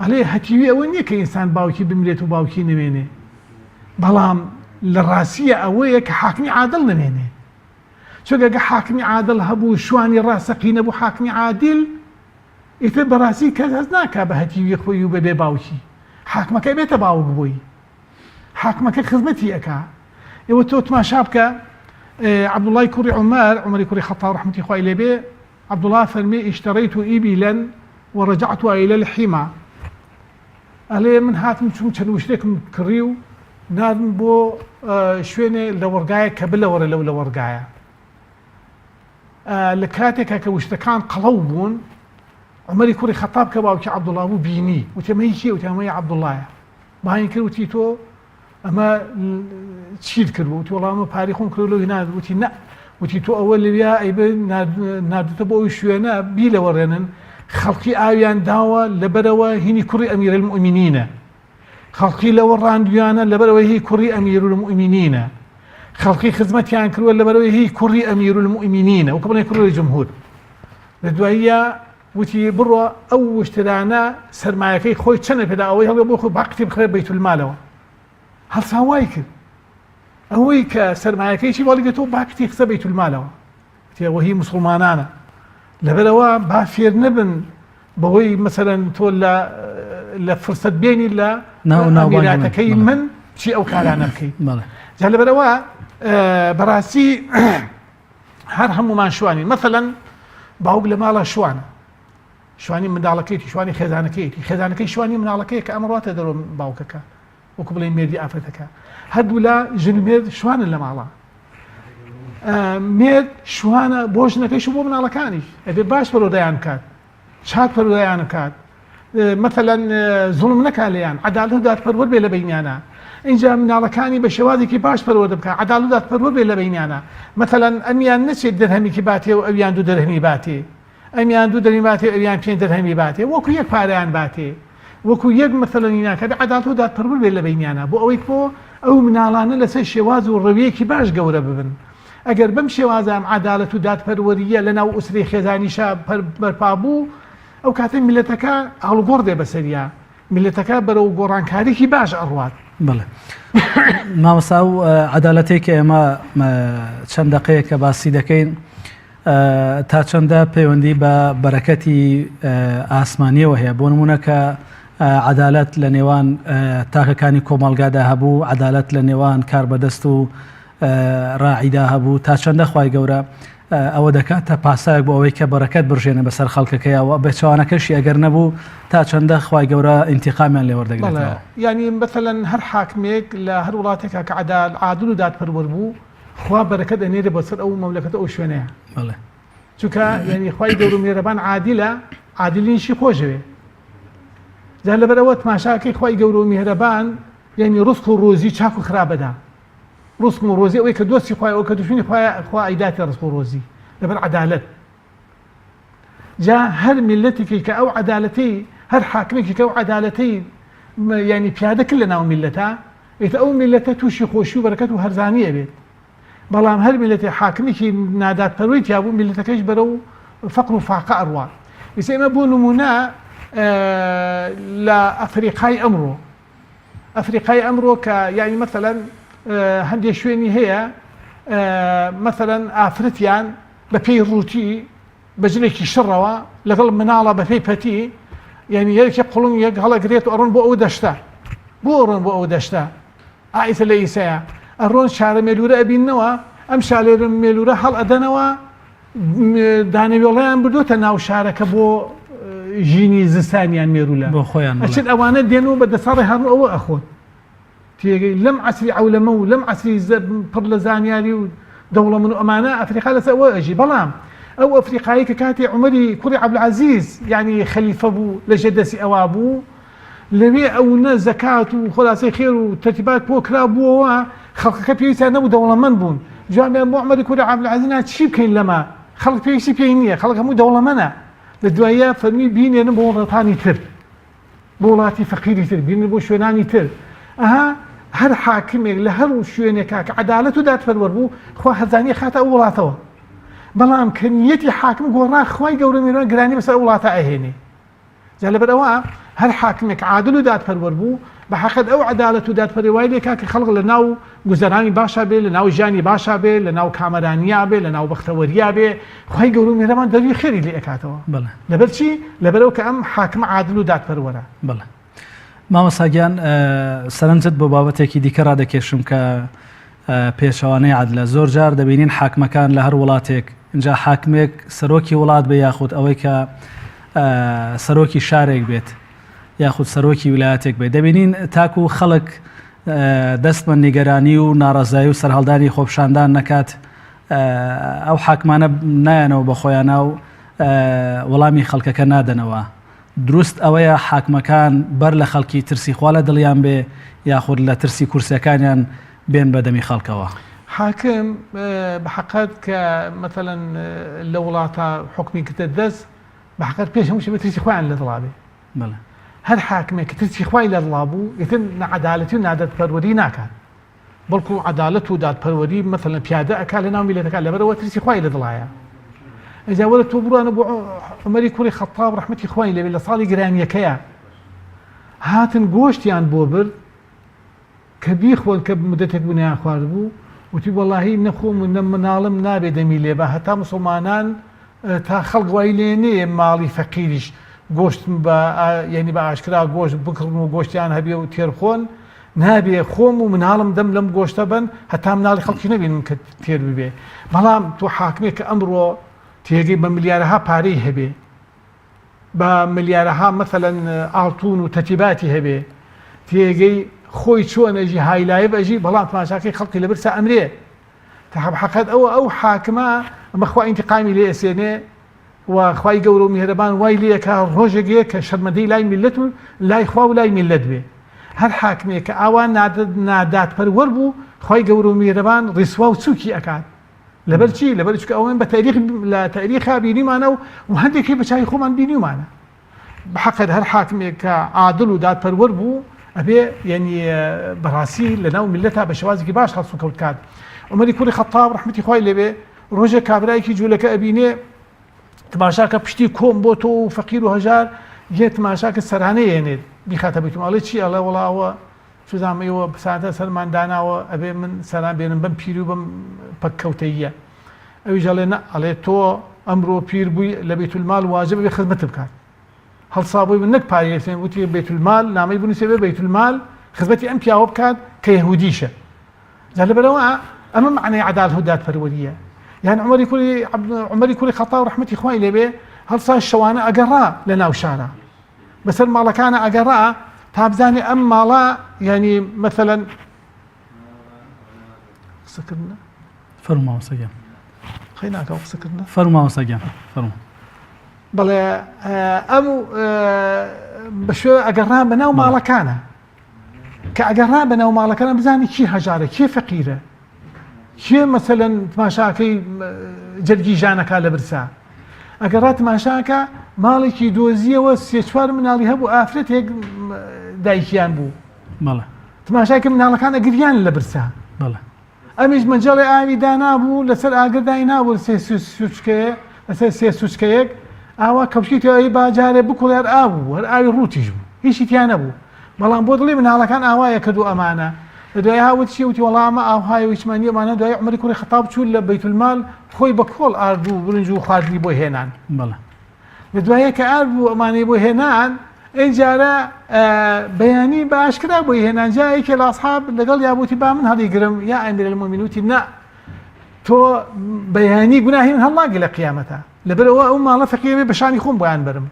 ئەڵێ هەتیوی ئەوە نییە کە ئینسان باوکی بمرێت و باوکی نوێنێ بەڵام لە ڕاستیە ئەوەیە کە حاکمی عادڵ نمێنێ چۆگەگە حاکمی عادڵ هەبوو شوانی ڕاستەقی نەبوو حاکمی عادل ئیتر بەڕاستی کەس هەست ناکا بە هەتیوی خۆی و بەبێ باوکی حاکمەکە بێتە باوک بووی حاکمەکە خزمەتی ئەکا ئێوە تۆ تماشا بکە عەبدوڵای کوڕی عومەری کوڕی خەتاب ڕەحمەتی خوای لێبێ عەبدوڵا فەرمێ اشتريت إبلا ورجعت إلى الحمى ئەڵێ من هاتم چوم چەند وشتێکم کڕی و نادم بۆ شوێنێ لە وەرگایە کە بلەوەرە لەو لە وەرگایە لە کاتێکە کە وشتەکان قەڵەو بوون عومەری کوڕی خەتاب کە باوکی عەبدوڵا بوو بینی وتێمەی چییە وتێمەی عەبدوڵایە باین کرد وتی تۆ ئەمە چیت کردبوو وتی وەڵام ئەمە پاری خۆم کردو لەوی ناد وتی نە وتی تۆ ئەوە لەویا ئەیبێ نادوتە بۆ ئەوی شوێنە بی لەوەڕێنن خەڵکی ئاویان داوە لەبەرەوە هینی کوڕی ئەمیرە المؤمنینە خەڵکی لەوە ڕاندویانە لەبەرەوە هی کوڕی ئەمیر المؤمنینە خەڵکی خزمەتیان کردووە لەبەرەوە هی کوڕی ئەمیر المؤمنینە وەکو بڵێ کوڕی جمهور لە دواییە وتی بڕۆ ئەو وشترانە سەرمایەکەی خۆی چەنە پێدا ئەوەی هەڵێ بۆ خۆی باقتی بخرێت بەیت المالەوە هەڵسا وای کرد ئەوەی کە سەرمایەکەی چی وەڵیگەتەوە باقتی خسە بەیت المالەوە وتیەوە هی موسڵمانانە لەبەرەوە با فێر نەبن بەهۆی مەسەلەن تۆ لە فرسەت بێنی لە ئەمیراتەکەی من چی ئەو کارانە بکەی جا لەبەرەوە بەڕاستی هەر هەمومان شوانی مەسەلەن باوک لە ماڵە شوانە شوانی منداڵەکەیتی شوانی خێزانەکەی شوانی مناڵەکەی کە ئەمڕاتە دەرۆ باوکەکە وەکو بڵێ مێردی ئافرەتەکە هەردوو لە ژن مێرد شوانن لە ماڵە مێرد شوانە بۆ ژنەکەیش بۆ مناڵەکانیش ئەبێ باش پەرۆدەیان بکات چاک پەرۆدەیان بکات مەثەلەن زوڵم نەکا لێیان عەدالەت و دادپەروەر بێ لە بەینیانە اینجا مناڵەکانی بە شێوازێکی باش پەروەردە بکات عەدالەت و دادپەروەر بێ لە بەینیانە مەثەلەن ئەمیان نەچێت دەرهەمێکی باتێ و ئەویان دوو دەرهەمی باتێ ئەمیان دوو دەرهەمی باتێ ئەویان پێنج دەرهەمی باتێ وەکو یەک پارەیان باتێ وەکو یەک مەثەلەن ناکە عەدالەت و دادپەروەر بێ لە بەینیانە بۆ ئەوەی بۆ ئەو مناڵانە لەسەر شێواز و ڕەویەکی باش گەورە ببن ئەگەر بەم شێوازان عەدالەت و دادپەروەریە لەناو ئوسرەی خێزانیشا بەرپا بوو ئەو کاتە میلەتەکە هەڵگۆڕ دێ بەسەریا میلەتەکە بەرەو گۆڕانکاریکی باش ئەڕوات. بڵێ مامەستا و عەدالەتێک کە ئێمە چەند دەقەیە کە باسی دەکەین تا چەندە پەیوەندی بە بەرەکەتی ئاسمانیەوە هەیە بۆ نمونە کە عەدالەت لە نێوان تاقەکانی کۆمەڵگادا هەبوو عەدالەت لە نێوان کاربەدەست و ڕاعیدا هەبوو تا چەندە خوای گەورە ئەوە دەکاتە پاسایەک بۆ ئەوەی کە بەرەکەت بڕژێنە بەسەر خەڵکەکەیەوە بێچەوانەکەشی ئەگەر نەبوو تا چەندە خوای گەورە ئینتیقامیان لێ وەردەگرێتەوە. یعنی مثلەن هەر حاکمێک لە هەر وڵاتێکا کە عادل و دادپەروەر بوو خوا بەرەکەت ئەنێرە بەسەر ئەو مەملەکەتە ئەو شوێنەیە. بەڵێ چونکە یعنی خوای گەورە و میهرەبان عادلە عادلینشی خۆشەوێ جا لەبەرەوە تماشاکەی خوای گەورە و میهرەبان یعنی ڕزق و ڕۆزی چاک و خراپەدا ڕزق و ڕۆزی ئەوەی کە دۆستی خوای ئەو کە دوشمنی خوا ئەیداتی ڕزق و ڕۆزی لەبەر عەدالەت. جا هەر میلەتێکی کە ئەو عەدالەتەی هەر حاکمێکی کە ئەو عەدالەتەی یعنی پیادە کرد لە ناو میلەتە ئێتە ئەو میلەتە تووشی خۆشی و بەرەکەت و هەرزانیە بێت. بەڵام هەر میلەتی حاکمێکی نادادپەروەری تیا بوو میلەتەکەش بەرەو فەقر و فاقە ئەڕوا. ئێمە بۆ نمونە لە ئەفریقای ئەمڕۆ کە یعنی مەثەلەن هەندێک شوێنی هەیە مەثەلەن ئافرەتیان بە پێی ڕووتی بەجلێکی شڕەوە لەگەڵ مناڵە بە پێی پەتی یعنی یەکی قوڵم یەک هەڵەگرێت و ئەڕۆن بۆ ئەو دەشتە بۆ ئەو دەشتە ئایسە لە ئیسەیە ئەڕۆن شارە مێلورە ئەبیننەوە ئەم شارێرە مێلورە هەڵ ئەدەنەوە دانەوێڵەیان بردوتە ناو شارەکە بۆ ژینی زستانیان مێرولە بۆ خۆیان ئەچێت ئەوانە دێن و بە دەساڵی هەڕوو ئەوە ئەخۆن تێگەی لەم عەسری عەولەمە و لەم عەسری پڕ لە زانیاری و دەوڵەمەند و ئەمانە ئەفریقا لەسەر ئەوە ئەژی. بەڵام ئەو ئەفریقایی کە کاتی عومەری کوڕی عەبدولعەزیز یعنی خەلیفە بوو لەژێر دەستی ئەوا بوو لەوێ ئەوە زەکات و خۆلاسەی خێر و تەرتیبات بۆ کرا بووەوە خەڵکەکە پێویستیان نەبوو دەوڵەمەند بوون جوانیان بۆ عومەری کوڕی عەبدولعەزیز چی بکەین لەمە خەڵک پێویستی پێی نییە خەڵک هەموو دەوڵەمەندە لە دوایە فەرمی بینێنن بۆ وڵاتانی تر بۆ وڵاتی فەقیری تر بینن بۆ شوێنانی تر ئەها هەر حاکمێک لە هەر شوێنێکا کە عەدالەت و دادپەروەر بوو خوا هەرزانیە خاتە ئەو وڵاتەوە بەڵام کە نیەتی حاکم گۆڕا خوای گەورە میهرەبان گرانی بەسەر ئەو وڵاتە ئەهێنێ. جا لەبەرەوە هەر حاکمێک عادل و دادپەروەر بوو بە حەقیقەت ئەو عەدالەت و دادپەروەری وای لێکا کە خەڵک لە ناو گوزەرانی باشا بێ لە ناو ژیانی باشا بێ لە ناو کامەرانیا بێ لە ناو بەختەوەریا بێ خوای گەورە و میهرەبان دەروی خێری لێ ئەکاتەوە. لەبەر چی لەبەرەوە کە ئەم حاکمە عادل و دادپەروەرە. بەڵێ مامەساگیان سەرنجت بۆ بابەتێکی دیکە ڕادەکێشم کە پێشەوانەی عەدلە زۆر جار دەبینین حاکمەکان لە هەر وڵاتێک اینجا حاکمێک سەرۆکی وڵات بێ یاخود ئەوەی کە سەرۆکی شارێک بێت یاخود سەرۆکی ویلایەتێک بێت دەبینین تاکو خەڵک دەست بە نیگەرانی و ناڕەزایی و سەرهەڵدانی خۆپشاندان نەکات ئەو حاکمانە نایەنەوە بە خۆیانە و وەڵامی خەڵکەکە نادەنەوە. دروست ئەوەیە حاکمەکان بەر لە خەڵکی ترسی خوا لە دڵیان بێ یاخود لە ترسی کورسەکانیان بێن بەدەمی خەڵکەوە. حاکم بە حەقیقەت کە مەثەلەن لە وڵاتە حکمی کردە دەست بە حەقیقەت پێش هەموو شتێ بە ترسی خۆیان لە دڵا بێ. هەر حاکمێک کە ترسی خوای لە دڵا بوو ئیتر نەعەدالەتی و نادادپەروەری ناکات بەڵکو عەدالەت و دادپەروەری مەثەلەن پیادە ئەکات لە ناو میلەتەکە لەبەرەوە ترسی خوای لە دڵایە. ئەجا وەرە تۆ بڕوانە بۆ عومەری کوڕی خەتاب ڕەحمەتی خوای لەبێ لە ساڵی گرانیەکەیە هاتن گۆشتیان بۆ برد کە بیخۆن کە مدەتێک بوونیان خوارد بوو وتی وەڵاهی نەخۆم و مناڵم نابێ دەمی لێبە هەتا مسڵمانان تا خەڵک وای لێ نەیە ماڵی فەقیریش گۆشت یعنی بە ئاشکرا گۆشت بکڕن و گۆشتیان هەبێ و تێرخۆن نابێ خۆم و مناڵم دەم لەم گۆشتە بن هەتا مناڵی خەڵکی نەبینم کە تێر ببێ. بەڵام تۆ حاکمێک کە ئەمڕۆ تێگەی بە ملیارەها پارەی هەبێ بە ملیارەها مەثەلەن ئاڵتون و تەرتیباتی هەبێ تێگەی خۆی چۆنەژی هایلایە بەژی بەڵام تماشاکەی خەڵکی لەبەرسا ئەمرێ تا حەقیقەت ئەو حاکمە ئەمە خوا ئینتیقامی لێ ئەسێنێ و خوای گەورە و میهرەبان وای لێکە ڕۆژێکەیە کە شەرمەندەی لای میلەت و لای خوا و لای میلەت بێ. هەر حاکمێک کە ئاوا نادادپەروەر بوو خوای گەورە و میهرەبان ڕیسوا و چووکی ئەکات. لەبەر چی لەبەر چکە ئەوەن بە لە تاریخا بینیمانە و هەندێکی بە چای خۆمان بینیمانە. بەحەقیقەت هەر حاکمێک کە عادل و دادپەروەر بوو ئەبێ یعنی بەڕاستی لە ناو میلەتە بە شێوازێکی باش هەڵسو کەوت کات. عمەری کوڕی خەتاب ڕەحمەتی خوای لێبێ ڕۆژە کابرایەکی جوولەکە ئەبینێ تماشاکە پشتی کۆم بۆ تۆ و فەقیر و هەژار یە تماشاکە سەرانەی هێنێت بیخاتە بەیتماڵی چی ئەڵێ وەڵاوە سوزانمەوە بساتە سەرمان داناوە ئەبێ من سەران بێنم بەم پیر و بەم پەککەوتەیە ئەویش ئەڵێ نە ئەڵێ تۆ ئەمڕۆ پیر بووی لە بەیتولمال واجب بێ خزمەت بکات هەڵسابووی من نەک پارێزێن وتی بەیتولمال نامەی بنووسێ بێ بەیتولمال خزمەتی ئەم پیاوە بکات کە یەهودیشە جا لەبەرەوە ئەمە معنای عەدالەت و دادپەروەریە یان عومەری کوڕی خەتاب ڕەحمەتی خوای لێبێ هەڵسا شەوانە ئەگەڕا لە ناو شارە بەسەر ماڵەکانە ئەگەڕا تا بزانێ ئەم ماڵە ینی مەثەلەن قسەکردنە فەرموو مامۆستاگیان خەی ناکەوە قسەکردنە فەرموو مامۆستاگیان فەرموو بەڵێ ئەم بە شوێ ئەگەڕا بە ناو ماڵەکانە کە ئەگەڕا بە ناو ماڵەکانە بزانی کێ هەژارە کێ فەقیرە کێ مەسەلەن تماشاکەی جەرگی ژانەکە لە برسا ئەگەڕا تماشاکە ماڵێکی دۆزیەوە سێ چوار مناڵی هەبوو ئافرەتێک دایکیان بوو بەڵێ تماشاکە مناڵەکان ئەگریان لە برسا بەڵێ ئەمیش مەجەڵی ئاوی دانابوو لەسەر ئاگردای نابوو لەسەر سێ سوچکەیەک ئاوا کەوشیتی ئەوی باجارێ بکوڵێر ئابوو هەر ئاوی ڕوتیش بوو هیچی تیان نەبوو بەڵام بۆ دڵی مناڵەکان ئاوایە کردو ئەمانە لە دوای هاوتی وتی وەڵامە ئاوهای ویچمانی ئەمانە دوای عومەری کوڕی خەتاب چوون لە بەیتولمال خۆی بە کۆڵ ئاردوو برنج و خواردنی بۆ هێنان بەڵێ لە دوایە کە ئاردوو ئەمانەی بۆ هێنان ئەیجارە بەیانی بە ئاشکرا بۆی هێنان جایەکێ لە ئەسحاب لەگەڵ یابوتی با من هەڵیگرم یا ئەمیرە المومینین وتی نا تۆ بەیانی گوناهی من هەڵناگی لە قیامەتە لەبەرەوە ئەو ماڵە فەقیرە بە شانی خۆم بۆیان برم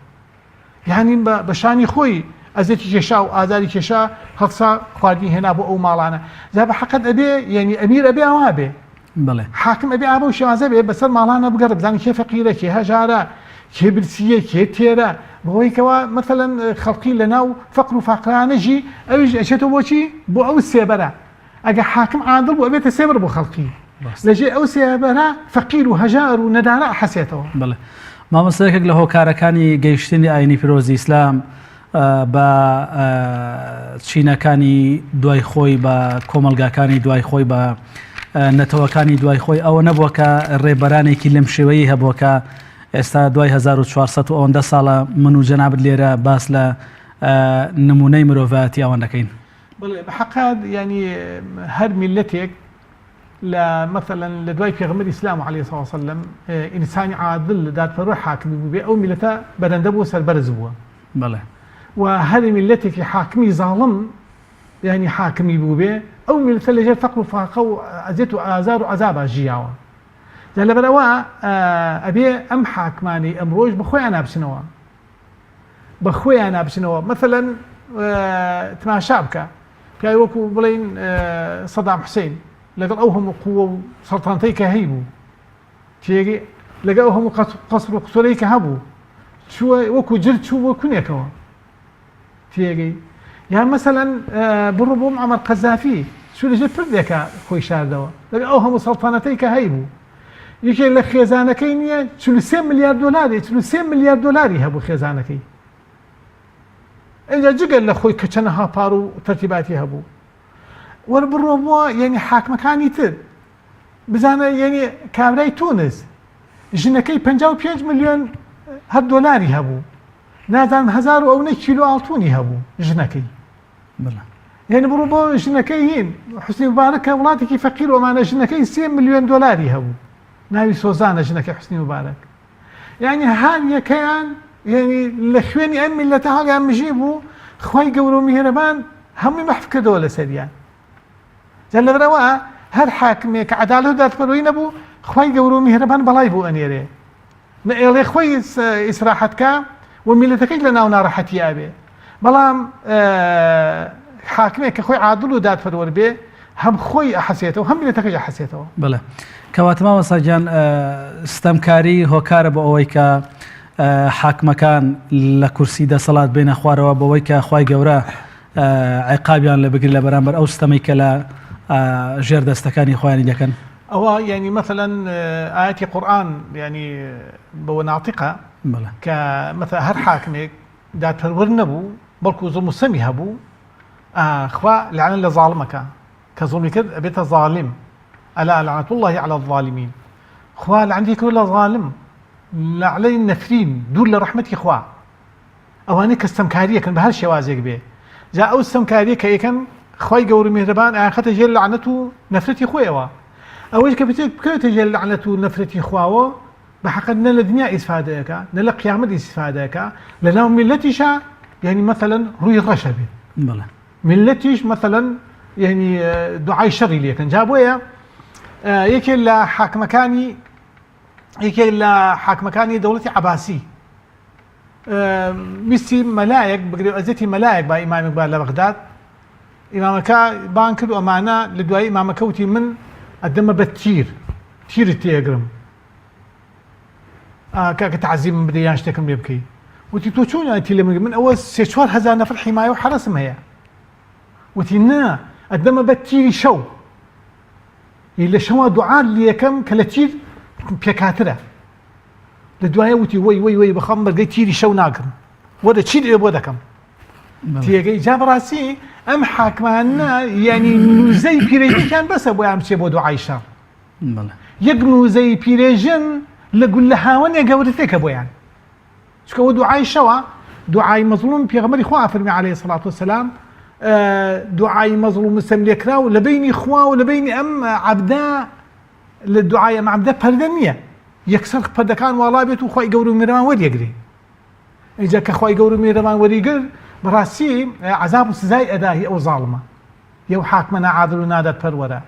یعنی بە شانی خۆی ئەزێتی کێشا و ئازاری کێشا هەڵسا خواردنی هێنا بۆ ئەو ماڵانە جا بە حەقەت ئەبێ یعنی ئەمیر ئەبێ ئەوا بێ بەڵێ حاکم ئەبێ ئابە و شێوازە بێ بەسەر ماڵانە بگەڕ بزانانی کێ فەقیرە کێ هەژارە کێ برسیە کێ تێرە بەهۆی کەوا مەثەلەن خەڵقی لە ناو فەقر و فاقرانەژی ئەویش ئەچێتەوە بۆچی بۆ ئەو سێبەرە ئەگە حاکم عادڵ بوو ئەبێتە سێبەر بۆ خەڵقی لەژێ ئەو سێبەرە فەقیر و هەژار و نەدانە حەسێتەوە بەڵێ مامۆستایەکێک لە هۆکارەکانی گەیشتنی ئاینی پیرۆزی ئیسلام بە چینەکانی دوای خۆی بە کۆمەلگاکانی دوای خۆی بە نەتەوەکانی دوای خۆی ئەوە نەبووە کە ڕێبەرانێکی لەم شێوەیە هەبووە کە ئێستا دوای 1400 و ئەوەندە ساڵە من و جەنابت لێرە باس لە نمونەی مرۆڤایەتی ئەوان دەکەین بڵێ بە حەقاد ینی هەر میلەتێک لە مەثەلەن لە دوای پێغەمبەری ئیسلام عەلەیهی سڵاو وسەلەم ئینسانی عادڵ لە دادپەروەر حاکمی بوو بێ ئەو میلەتە بەرەندە بووە سەربەرز بووە بەڵێ و هەر میلەتێکی حاکمی زاڵم ینی حاکمی بوو بێ ئەو میلەتە لەژێر فەقر و فاقە و ئەزیەت و ئازار و عەزابە ژیاوە جا لەبەرەوە ئەبێ ئەم حاکمانەی ئەمڕۆژ بەخۆیان نابچنەوە بەخۆیان نابچنەوە مەثەلەن تماشا بکە پیاوی وەکو بڵێن سەدام حوسێن لەگەڵ ئەو هەموو قووە و سەڵتانەتەی کە هەیبوو تێگەی لەگەڵ ئەو هەموو قەسر و قوسوورەی کە هەبوو چووە وەکو جر چوو بۆ کونێکەوە تێگەی یان مەسەلەن بڕۆ بۆ معەمەر قەزافی چوو لەژێر پردێکە خۆی شاردەوە لەگەڵ ئەو هەموو سەڵتانەتەی کە هەیبوو یەکێک لە خێزانەکەی نییە 43 ملیار دۆلاری 43 ملیار دۆلاری هەبوو خێزانەکەی ئەجا جگەل لە خۆی کە چەندەها پار و تەرتیباتی هەبوو وەرە بڕۆ بۆ یعنی حاکمەکانی تر بزانە یعنی کابرای تونس ژنەکەی 55 ملیۆن هەر دۆلاری هەبوو نازانم 1000 و ئەوەی کیلۆ ئاڵتوونی هەبوو ژنەکەی یعنی بڕۆ بۆ ژنەکەی هین حوسنی مبارەکە وڵاتێکی فەقیر و ئەمانە ژنەکەی 3 ملیۆن دۆلاری هەبوو ناوی سۆزانە ژنەکەی حوسنی مبارەک یعنی هەر یەکەیان یعنی لە خوێنی ئەم میلەتە هەڵیان مژی بوو خوای گەورە و میهرەبان هەمووی مەحف کردەوە لەسەریان جا لەبەرەوە هەر حاکمێک کە عەدالەت و دادپەروەری نەبوو خوای گەورە و میهرەبان بەڵای بوو ئەنێرێ نە ئێڵێ خۆی ئیسراحەتکە و میلەتەکەی لە ناو ناڕەحەتیە بێ بەڵام حاکمێک کە خۆی عادڵ و دادپەروەر بێ هەم خۆی ئەحەسێتەوە هەم میلەتەکەیش ئەحەسێتەوە بەڵێ کەواتە مامۆستاگیان ستەمکاری هۆکارە بۆ ئەوەی کە حاکمەکان لە کورسی دەسەڵات بێنە خوارەوە بەوەی کە خوای گەورە عیقابیان لە بگرێت لە بەرامبەر ئەو ستەمەی کە لە ژێر دەستەکانی خۆیانی دەکەن ئەوە ینی مەثەلەن ئاەتی قورئان ینی بەوە ناتیقە کە مەثەڵ هەر حاکمێک دادپەروەر نەبوو بەڵکو زوڵم و سەمی هەبوو خوا لەعنەت لە زاڵمەکە کە زوڵمی کرد ئەبێتە زاڵم ألا لعنة الله على الظالمين. خوا لعندي كل ظالم لعلي النفرين دول لرحمتي خوا أواني كاستمكارية كان بهر شوازيك به جاء أو استمكارية كان خواي قور مهربان أخذت جل لعنته نفرتي خويوا أوش كبتك جل لعنته نفرتي خواوا بحقنا لدنيا استفادك نلا قيامة استفادك لنا ملتيش يعني مثلا روي الرشبه ملتيش مثلا يعني دعاء شري لي كان جابوا يكل حاكم مكاني دولتي عباسي ميسي ملايك بقريب أزتي ملايك با إمامك با لبغداد إمامك بانكر وأمانة لدواء إمامك وتي من الدم بتير تير التيجرم كتعزيم من بديان شتكم يبكي وتي توشون يعني تي من أول سيشوار هزانا في الحماية وحرسم هي وتي نا الدم بتير شو إلا شو دعاء اللي كم كلتير بيكاتره لدوايا وتي وي بخمر جاي تيري شو ناقم ودا تشيد يبغى دكم تيجي جاب راسي أم حاكمنا يعني زي بيريجن كان بس أبوي عم شيء بودو عايشة يجنو زي بيريجن لقول لها وانا جورتك أبوي يعني شو كودو عايشة دعاء مظلوم بيغمر إخوة فرمي عليه الصلاة والسلام دعاء مظلوم مستملك راو لبيني إخوة ولبيني أم عبدا للدعاء مع عبدا بردنية يكسر بدكان والله بيت وخوي يقولوا ميرمان وري يقري إذا كخوي يقولوا ميرمان وري يقر براسي عذاب سزاي أداهي أو ظالمة يو حاكمنا عادل نادت برورة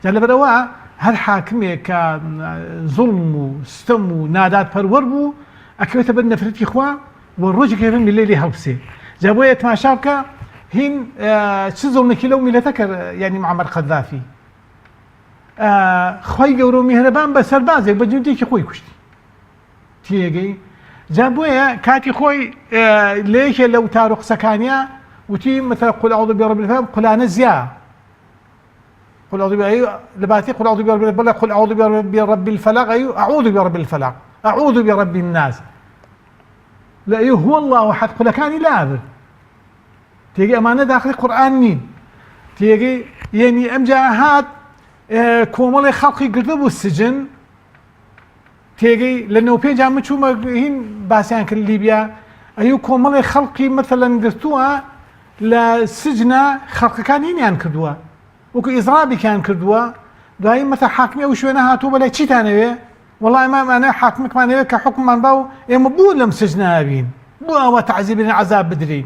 جل بروا هل حاكمه كظلم وستم ونادات بروربو أكيد تبدنا فرتي إخوة والرجل كيف من الليل هلبسي جابوا يتماشاك هين تظلم كيلو ملتكر يعني معمر قذافي خوي يقولوا مهربان بس البازك بجنديك خوي كشتي تيجي جابويا كاتي خوي ليش لو تارق سكانيا وتي مثلا قل اعوذ برب الفلق قل انا زيا قل اعوذ برب لباتي قل اعوذ برب الفلق قل اعوذ برب الفلق اعوذ برب الفلق اعوذ برب الناس لا هو الله احد قل كاني لا تيجي امانه داخل القران مين تيجي يعني ام جاهات كومل خلقي قرطب السجن تيجي لأنه بيجا مشوما هين باسيان كل ليبيا أيو كومل خلقي مثلا قرطوها لسجن خلق كان هين يعني كردوها وكو إضرابي كان كردوها دايما مثلا حاكمي أو شوينها هاتوا بلا تشي تانوي والله ما أنا حاكمك ما نوي كحكم من باو يمبول لم سجنها بين بو أو تعذيبين عذاب بدري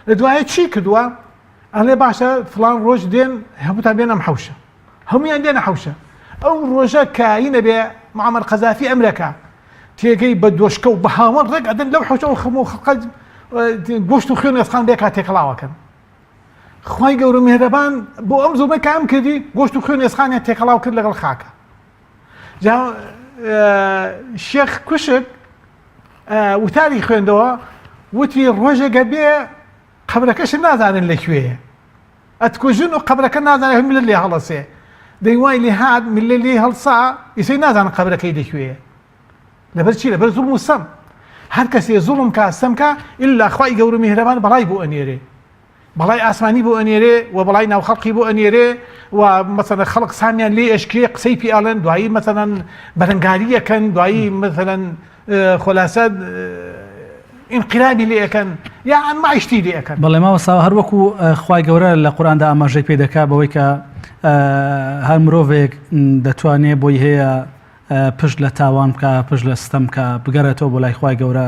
لدوايا تشي كردوها أهلي باشا فلان روج دين هبطا بينا محوشة هم عندنا حوشة أو رجاء كاين بمعمر قذافي أمريكا تيجي بدوشكو بهامر رق عدن لو حوشة وخمو خقد قوشتو خيون يسخان بيكا تيكلاوا كان خواي قورو مهربان بو أمزو ما كام كدي قوشتو خيون يسخان تيكلاوا كل لغل خاكا جا الشيخ كشك وتاريخ خيون دوا وتي رجاء قبي قبلكش النازان اللي شويه أتكو جنو قبلك النازان من اللي هلصيه ديواي اللي هاد من اللي هالصاع يصير نازل قبرك يدي شويه لبرشي لبر ظلم السم هر كسي ظلم كاسم كا الا اخوي يقولوا مهربان بلاي بو انيري بلاي اسماني بو انيري وبلاي ناو خلقي بو انيري ومثلا خلق ساميان لي اشكي قسيبي الن دعي مثلا برنغاريه كان دعي مثلا خلاصات انقلابي لي كان يعني ما عشتي لي كان بالله ما وصا هر وكو خوای گەورە لە قورآندا ئاماژەی پێ دەکا بەوەی کە هەر مرۆڤێک دەتوانێت بۆی هەیە پشت لە تاوان بکە پشت لە ستەم بکە بگەڕێتەوە بۆ لای خوای گەورە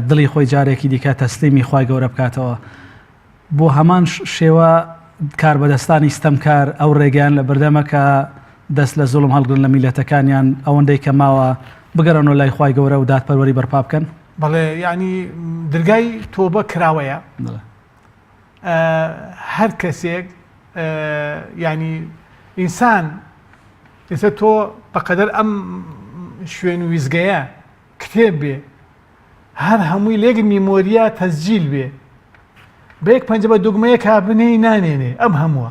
دڵی خۆی جارێکی دیکە تەسلیمی خوای گەورە بکاتەوە بۆ هەمان شێوە کاربەدەستانی ستەمکار ئەو ڕێگەیان لە بەردەمە کە دەست لە زوڵم هەڵگرن لە میلەتەکانیان ئەوەندەی کە ماوە بگەڕنەوە لای خوای گەورە و دادپەروەری بەرپا بکەن بەڵێ يعني دەرگای تۆبە کراوەیە هەر کەسێک يعني إنسان إذا تو بقدر أم شوين ويزجيا كتاب به هر هموي لقي ميموريا تسجيل به بيك بنجيب دوغمية كابني نانيني أم هموا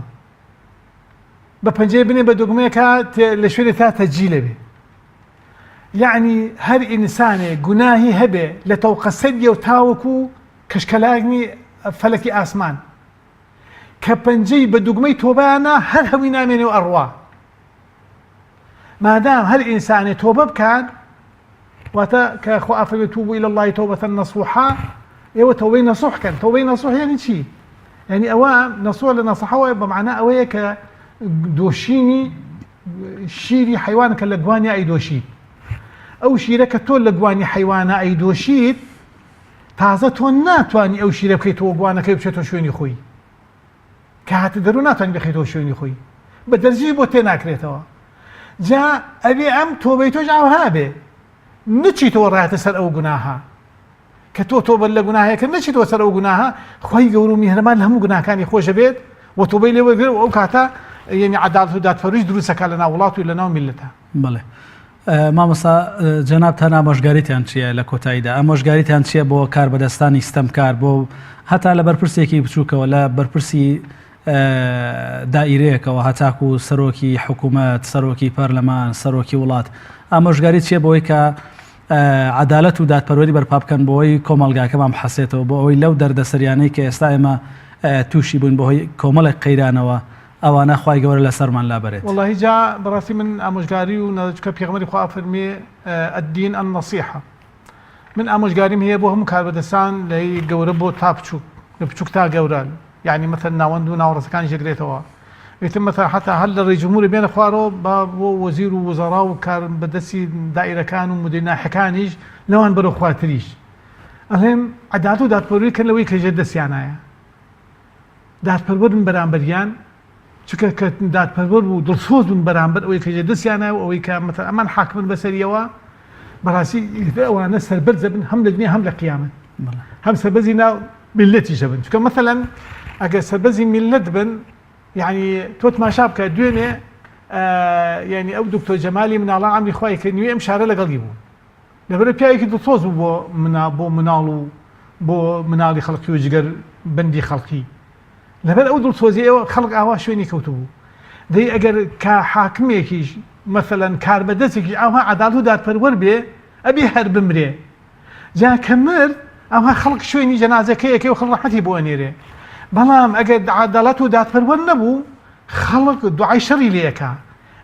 بنجيب بني بدوغمية لشوين ثا تسجيل به يعني هر إنسان جناهي هبه لتوقسد يوتاوكو كشكلاغني فلكي آسمان كبنجي بدوغمي توبانا هر همي ناميني وأروا مادام هەر ئینسانێ تۆبە بکات واتە کە خوا ئەفەرمێ تووبوا إلى الله توبة نصوحا ئێوە تەوبەی نەسوحکەن تەوبەی نەسوح یعنی چی؟ یعنی ئەوە نەسوح لە نەسەحەوە بەمعنە ئەوەیە کە دۆشینی شیری حیوان کە لە گوانی ئەیدۆشیت ئەو شیرە کە تۆ لە گوانی حیوانە ئەیدۆشیت تازە تۆ ناتوانانی ئەو شیرە بکەیتەوە گوانەکەی بچێتەوە شوێنی خۆی کە هاتە دەرو ناتوانانی بخەیتەوە شوێنی خۆی بە دەرجی بۆ تێ ناکرێتەوە جا ئەبێ ئەم تۆبەی تۆش ئاوها بێ نچیتەوە ڕاتە سەر ئەو گوناها کە تۆ تۆبە لە گوناهەیە کە نچیتەوە سەر ئەو گوناها خۆی گەور و میهرەبان لە هەموو گوناهەکانی خۆشە بێت و تۆبەی لێ وەرگرێ و ئەو کاتە یعنی عەدالەت و دادفەروش دروستەکە لە ناو وڵات و لە ناو میلەتە. بەڵێ مامۆستا جەنابتان ئامۆژگاریتان چییە لە کۆتاییدا ئامۆژگاریتان چییە بۆ کاربەدەستانی ستەمکار بۆ هەتا لە بەرپرسێکی بچووکەوە لە بەرپرسی دائیرەیەکەوە هەتاکو سەرۆکی حکوومەت سەرۆکی پەرلەمان سەرۆکی وڵات ئامۆژگاری چییە بۆی کە عەدالەت و دادپەروەری بەرپا بکەن بۆی کۆمەڵگاکەمان بحەسێتەوە بۆ ئەوەی لەو دەردەسەریانەی کە ئێستا ئێمە تووشی بووین بەهۆی کۆمەڵێک قەیرانەوە ئەوانە خوای گەورە لەسەرمان لابەرێت. والله جا بەڕاستی من ئامۆژگاری و نەچکە پێغەمبەری خوا فەرمێ الدین النصیحة من ئامۆژگاریم هەیە بۆ هەموو کاربەدەستان لە گەورە بۆ تا بچووک لە بچووک تا گەورە یعنی مەثەن ناوەند و ناوەڕەسەکانی ژەگرێتەوە ئیتر مەثەن حتا هەر لە ڕێی جمهوری بێنە خوارەوە بۆ وەزیر و وەزەرا و کاربەدەستی دائیرەکان و مدیر ناحیەکانیش لەوان بەرەو خواتریش ئەڵێم عەدالەت و دادپەروەری کە لەوەی کە ژێر دەستیانایە دادپەروەرن بەرامبەریان چونکە کە دادپەروەر و دڵسۆز بوون بەرامبەر ئەوەی کە ژێر دەستیانایە و ئەوەی کە مەثەن ئەمان حاکمن بەسەریەوە بەڕاستی ئەوانە سەربەرزە بن هەم لە دنیا هەم لە قیامەت هەم سەربەرزی ناو میلەتیشە بن چونکە مەثەلەن ئەگەر سەربەرزی میلەت بن یعنی تۆ تماشا بکە دوێنێ یعنی ئەو دکتۆر جەمالی مناڵان ئەمری خوای کە نیوێ ئەم شارە لەگەڵی بوو لەبەرە پیاوێکی دڵسۆز بوو بۆ مناڵ و بۆ مناڵی خەڵکی و جگەر بەندی خەڵکی لەبەر ئەو دڵسۆزیەوە خەڵک ئاوا شوێنی کەوتبوو دەی ئەگەر کە حاکمێکیش مەثەلەن کاربەدەستێکی ئاوا عەدالەت و دادپەروەر بێ ئەبێ هەر بمرێ جا کە مرد ئەوها خەڵک شوێنی جەنازەکەیەکەی و خەڵک ڕەحمەتی بۆ ئەنێرێ بەڵام ئەگەر عەدالەت و دادپەروەر نەبوو خەڵک دوعای شەڕی لێەکا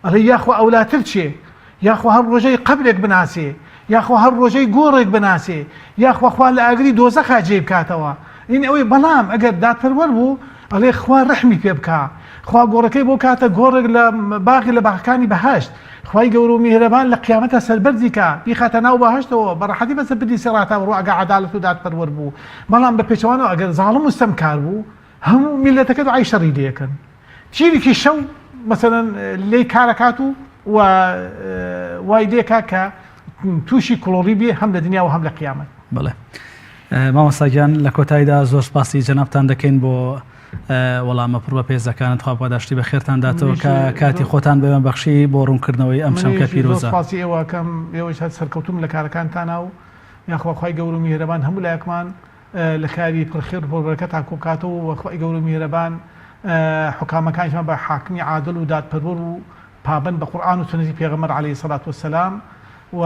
ئەڵێ یاخوا ئەولاتر چێ یاخوا هەر ڕۆژەی قەبرێک بناسێ یاخوا هەر ڕۆژەی گۆڕێک بناسێ یاخوا خوا لە ئاگری دۆزەخا جێ بکاتەوە این ئەوەی بەڵام ئەگەر دادپەروەر بوو ئەڵێ خوا ڕەحمی پێ بکا خوا گۆڕەکەی بۆ کاتە گۆڕێک لە باغی لە باغەکانی بەهەشت خوای گەورە و میهرەبان لە قیامەتە سەربەرزی کا بیخاتە ناو بەهەشتەوە بەڕەحەتی بەسەر بردی سێڕاتە بڕۆ ئەگە عەدالەت و دادپەروەر بوو بەڵام بە پێچەوانەوە ئەگەر زاڵم و ستەمکار بوو هەموو میلەتەکە دوعای شەڕی لێەکەن چیرێکی شەو مەسەلەن لێی کارەکات و وای لێکا کە تووشی کڵۆڕی بێ هەم لە دنیا و هەم لە قیامەت. بڵێ مامۆستاگیان لە کۆتاییدا زۆر سپاسی جەنابتان دەکەین بۆ وەڵامە پڕ بە پێزەکانت خوا پاداشتی بە خێرتانداتەوە کە کاتی خۆتان بەوێن بەخشی بۆ ڕوونکردنەوەی ئەم شەمکە پیرۆزە. سپاسی ئێوەکەم ئێوەش هەر سەرکەوتوم لە کارەکانتانە و یاخوا خوای گەورە و میهرەبان هەموو لایەکمان لە کاری پڕخێر پۆربەرەکە تاکۆکاتەوە و خوای گەورە و میهرەبان حکامەکانیشمان بە حاکمی عادل و دادپەروەر و پابەند بە قورئان و سنەتی پێغەمبەر عەلەیهی سەڵات وەسەلام و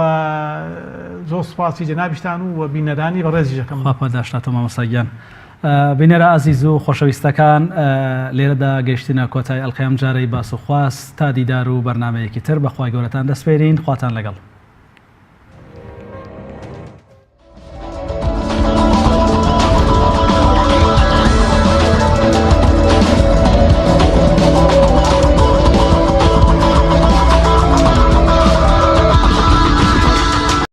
زۆر سپاسی جەنابیشتان و بینەرانی بە ڕێزی دەکەم. خوا پاداشتاتەوە مامۆستاگیان. بینەرە ئازیز و خۆشەویستەکان لێرەدا گەیشتینە کۆتای ئەڵقەیەم جارەی باس و خواست تا دیدار و بەرنامەیەکی تر بەخوای گەورەتان دەسپێرین خواتان لەگەڵ.